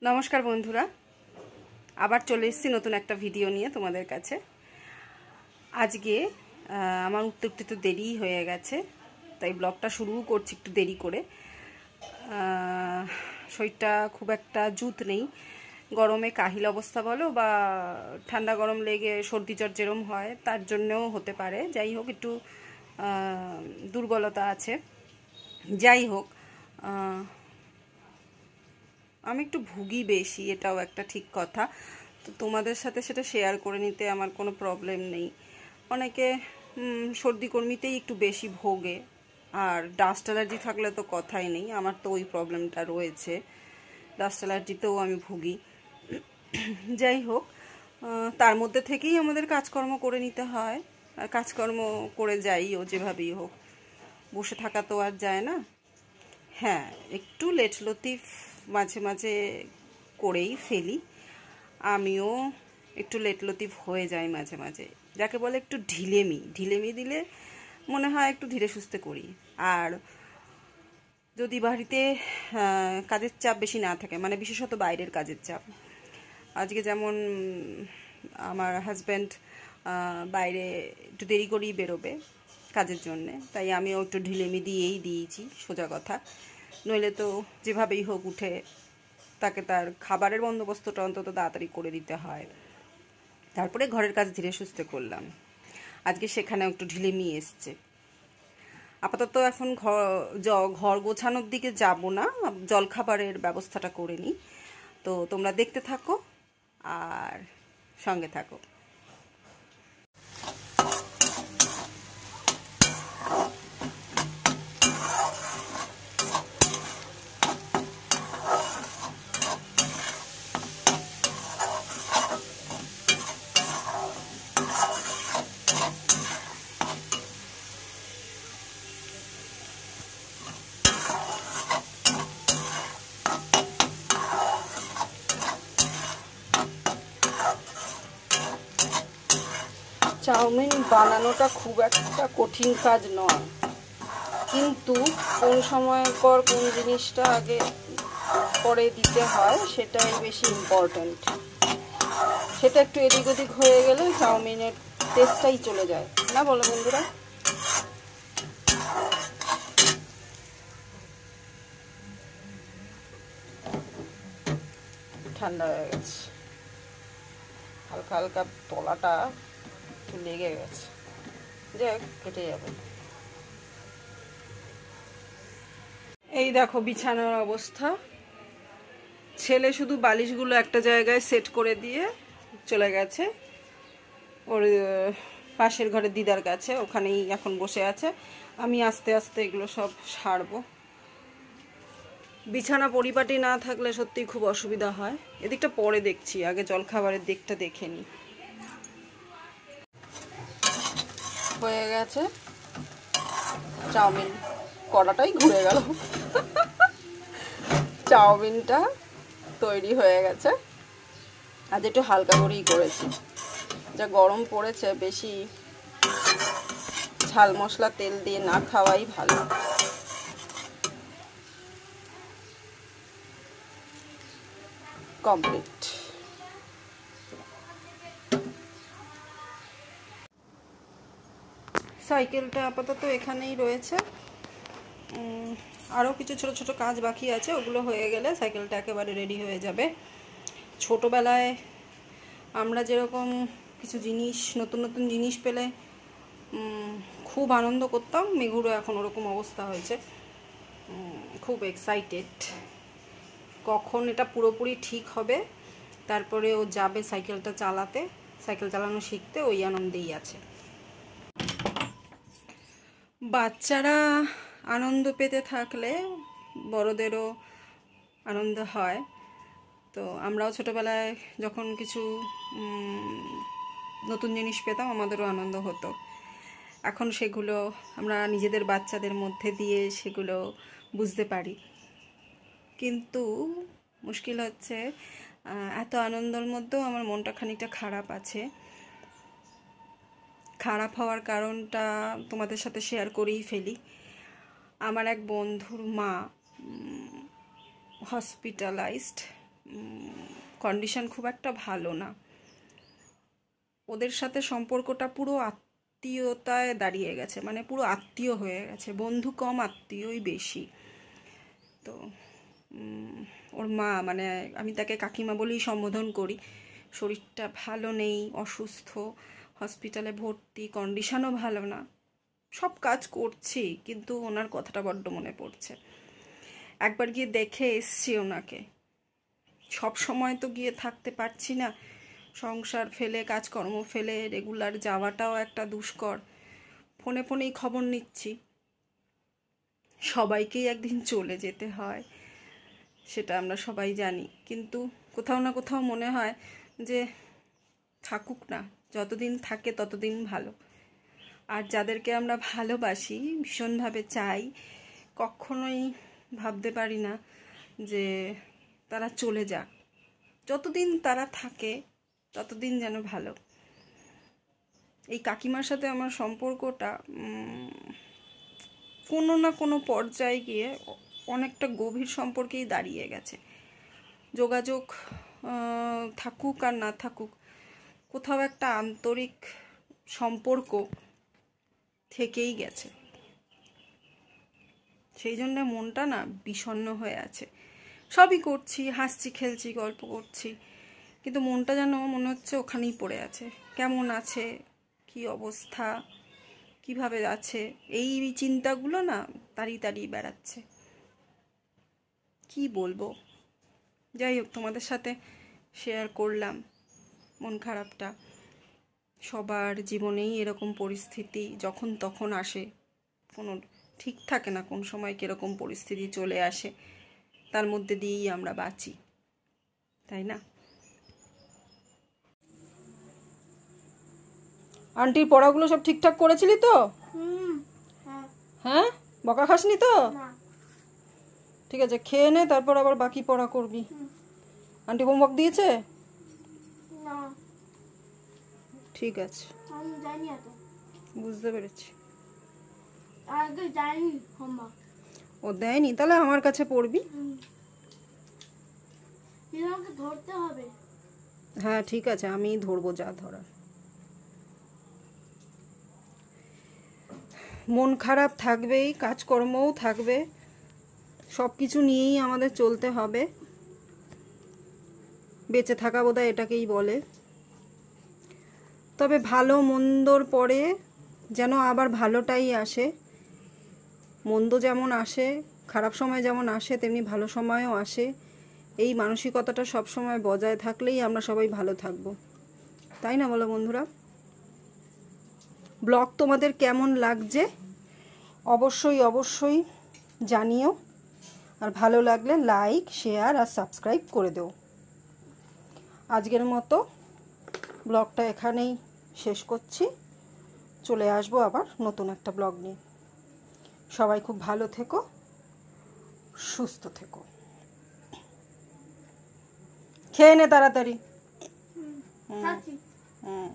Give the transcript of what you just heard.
নমস্কার বন্ধুরা, আবার চলে এসেছি নতুন একটা ভিডিও নিয়ে তোমাদের কাছে। আজকে আমার উঠতে উঠতে তো দেরি হয়ে গেছে, তাই ব্লগটা শুরু করছি একটু দেরি করে। শরীরটা খুব একটা জুত নেই, গরমে কাহিল অবস্থা বলো বা ঠান্ডা গরম লেগে সর্দি জ্বর যেরম হয় তার জন্যও হতে পারে। যাই হোক, একটু দুর্বলতা আছে। যাই হোক, আমি একটু ভুগি বেশি, এটাও একটা ঠিক কথা। তো তোমাদের সাথে সেটা শেয়ার করে নিতে আমার কোনো প্রবলেম নেই। অনেকে সর্দি কর্মীতেই একটু বেশি ভোগে, আর ডাস্ট অ্যালার্জি থাকলে তো কথাই নেই। আমার তো ওই প্রবলেমটা রয়েছে, ডাস্ট অ্যালার্জিতেও আমি ভুগি। যাই হোক, তার মধ্যে থেকেই আমাদের কাজকর্ম করে নিতে হয়, আর কাজকর্ম করে যাইও যেভাবেই হোক, বসে থাকা তো আর যায় না। হ্যাঁ, একটু লেট লতিফ মাঝে মাঝে করেই ফেলি, আমিও একটু লেট লতিফ হয়ে যাই মাঝে মাঝে, যাকে বলে একটু ঢিলেমি দিলে মনে হয় একটু ধীরে সুস্থে করি। আর যদি বাড়িতে কাজের চাপ বেশি না থাকে, মানে বিশেষত বাইরের কাজের চাপ, আজকে যেমন আমার হাজব্যান্ড বাইরে একটু দেরি করেই বেরোবে কাজের জন্যে, তাই আমিও একটু ঢিলেমি দিয়েই দিয়েছি, সোজা কথা। নইলে তো যেভাবেই হোক উঠে তাকে তার খাবারের বন্দোবস্তটা অন্তত তাড়াতাড়ি করে দিতে হয়, তারপরে ঘরের কাজ ধীরে সুস্থে করলাম। আজকে সেখানেও একটু ঢিলেমি এসছে। আপাতত এখন ঘর গোছানোর দিকে যাব না, জলখাবারের ব্যবস্থাটা করে নিই। তো তোমরা দেখতে থাকো আর সঙ্গে থাকো। চাউমিন বানানোটা খুব একটা কঠিন কাজ নয়, কিন্তু কোন সময়ের পর কোন জিনিসটা আগে পরে দিতে হয় সেটাই বেশি ইম্পর্ট্যান্ট। সেটা একটু এদিক ওদিক হয়ে গেলে চাউমিনের টেস্টটাই চলে যায়, না বলো বন্ধুরা? ঠান্ডা হয়ে গেছে, হালকা হালকা তলাটা একটু লেগে গেছে, যাই কেটে যাবে। এই দেখো বিছানার অবস্থা। ছেলে শুধু বালিশগুলো একটা জায়গায় সেট করে দিয়ে চলে গেছে ওর পাশের ঘরে দিদার কাছে, ওখানেই এখন বসে আছে। আমি আস্তে আস্তে এগুলো সব সারবো। বিছানা পরিপাটি না থাকলে সত্যিই খুব অসুবিধা হয়। এদিকটা পরে দেখছি, আগে জলখাবারের দিকটা দেখে নিই। হয়ে গেছে চাউমিন, কড়াটাই ঘুরে গেল। চাউমিনটা তৈরি হয়ে গেছে। আজ একটু হালকা করেই করেছি, যা গরম পড়েছে, বেশি ঝাল মশলা তেল দিয়ে না খাওয়াই ভালো। কমপ্লিট। সাইকেলটা আপাতত এখানেই রয়েছে, আরও কিছু ছোট ছোট কাজ বাকি আছে, ওগুলো হয়ে গেলে সাইকেলটা একেবারে রেডি হয়ে যাবে। ছোটোবেলায় আমরা যেরকম কিছু জিনিস, নতুন নতুন জিনিস পেলে খুব আনন্দ করতাম, মেঘুরও এখন ওরকম অবস্থা হয়েছে, খুব এক্সাইটেড। কখন এটা পুরোপুরি ঠিক হবে, তারপরে ও যাবে সাইকেলটা চালাতে, সাইকেল চালানো শিখতে, ওই আনন্দেই আছে। বাচ্চারা আনন্দ পেতে থাকলে বড়দেরও আনন্দ হয়। তো আমরাও ছোটোবেলায় যখন কিছু নতুন জিনিস পেতাম আমাদেরও আনন্দ হতো। এখন সেগুলো আমরা নিজেদের বাচ্চাদের মধ্যে দিয়ে সেগুলো বুঝতে পারি, কিন্তু মুশকিল হচ্ছে এত আনন্দের মধ্যেও আমার মনটা খানিকটা খারাপ আছে। খারাপ হওয়ার কারণটা তোমাদের সাথে শেয়ার করেই ফেলি। আমার এক বন্ধুর মা হসপিটালাইজড, কন্ডিশন খুব একটা ভালো না। ওদের সাথে সম্পর্কটা পুরো আত্মীয়তায় দাঁড়িয়ে গেছে, মানে পুরো আত্মীয় হয়ে গেছে, বন্ধু কম আত্মীয়ই বেশি। তো ওর মা, মানে আমি তাকে কাকিমা বলেই সম্বোধন করি, শরীরটা ভালো নেই, অসুস্থ, হসপিটালে ভর্তি, কন্ডিশনও ভালো না। সব কাজ করছি, কিন্তু ওনার কথাটা বড্ড মনে পড়ছে। একবার গিয়ে দেখে এসছি ওনাকে। সব সময় তো গিয়ে থাকতে পারছি না, সংসার ফেলে, কাজকর্ম ফেলে রেগুলার যাওয়াটাও একটা দুষ্কর। ফোনে ফোনেই খবর নিচ্ছি। সবাইকেই একদিন চলে যেতে হয়, সেটা আমরা সবাই জানি, কিন্তু কোথাও না কোথাও মনে হয় যে থাকুক না, যতদিন থাকে ততদিন ভালো। আর যাদেরকে আমরা ভালোবাসি, ভীষণভাবে চাই, কখনোই ভাবতে পারি না যে তারা চলে যাক। যতদিন তারা থাকে ততদিন যেন ভালো। এই কাকিমার সাথে আমার সম্পর্কটা কোনো না কোনো পর্যায়ে গিয়ে অনেকটা গভীর সম্পর্কেই দাঁড়িয়ে গেছে। যোগাযোগ থাকুক আর না থাকুক, কোথাও একটা আন্তরিক সম্পর্ক থেকেই গেছে। সেই জন্য মনটা না বিষণ্ণ হয়ে আছে। সবই করছি, হাসছি, খেলছি, গল্প করছি, কিন্তু মনটা যেন মনে হচ্ছে ওখানেই পড়ে আছে। কেমন আছে, কি অবস্থা, কিভাবে আছে, এই চিন্তাগুলো না তাড়িয়ে তাড়িয়ে বেড়াচ্ছে। কি বলবো, যাই হোক, তোমাদের সাথে শেয়ার করলাম মন খারাপটা। সবার জীবনেই এরকম পরিস্থিতি যখন তখন আসে, কোনো ঠিক থাকে না কোন সময় কীরকম পরিস্থিতি চলে আসে, তার মধ্যে দিয়েই আমরা বাঁচি, তাই না? আন্টির পড়াগুলো সব ঠিকঠাক করেছিলি তো? হ্যাঁ, বকা খাসনি তো? ঠিক আছে, খেয়ে নে, তারপর আবার বাকি পড়া করবি। আন্টি হোমওয়ার্ক দিয়েছে? ঠিক আছে, বুঝতে পেরেছি। ও দেয়নি? তাহলে আমার কাছে পড়বি। হ্যাঁ ঠিক আছে, আমি ধরবো যা ধরার। মন খারাপ থাকবেই, কাজকর্মও থাকবে, সব কিছু নিয়েই আমাদের চলতে হবে। বেঁচে থাকা বোধহয় এটাকেই বলে। তবে ভালো মন্দর পরে যেন আবার ভালোটাই আসে। মন্দ যেমন আসে, খারাপ সময় যেমন আসে, তেমনি ভালো সময়ও আসে। এই মানসিকতাটা সব সময় বজায় থাকলেই আমরা সবাই ভালো থাকবো, তাই না বলো বন্ধুরা? ব্লগ তোমাদের কেমন লাগছে অবশ্যই অবশ্যই জানিও। আর ভালো লাগলে লাইক, শেয়ার আর সাবস্ক্রাইব করে দিও। আজকের মতো ব্লগটা এখানেই শেষ করছি। চলে আসবো আবার নতুন একটা ব্লগ নিয়ে। সবাই খুব ভালো থেকো, সুস্থ থেকো। খেয়ে নে তাড়াতাড়ি। হুম।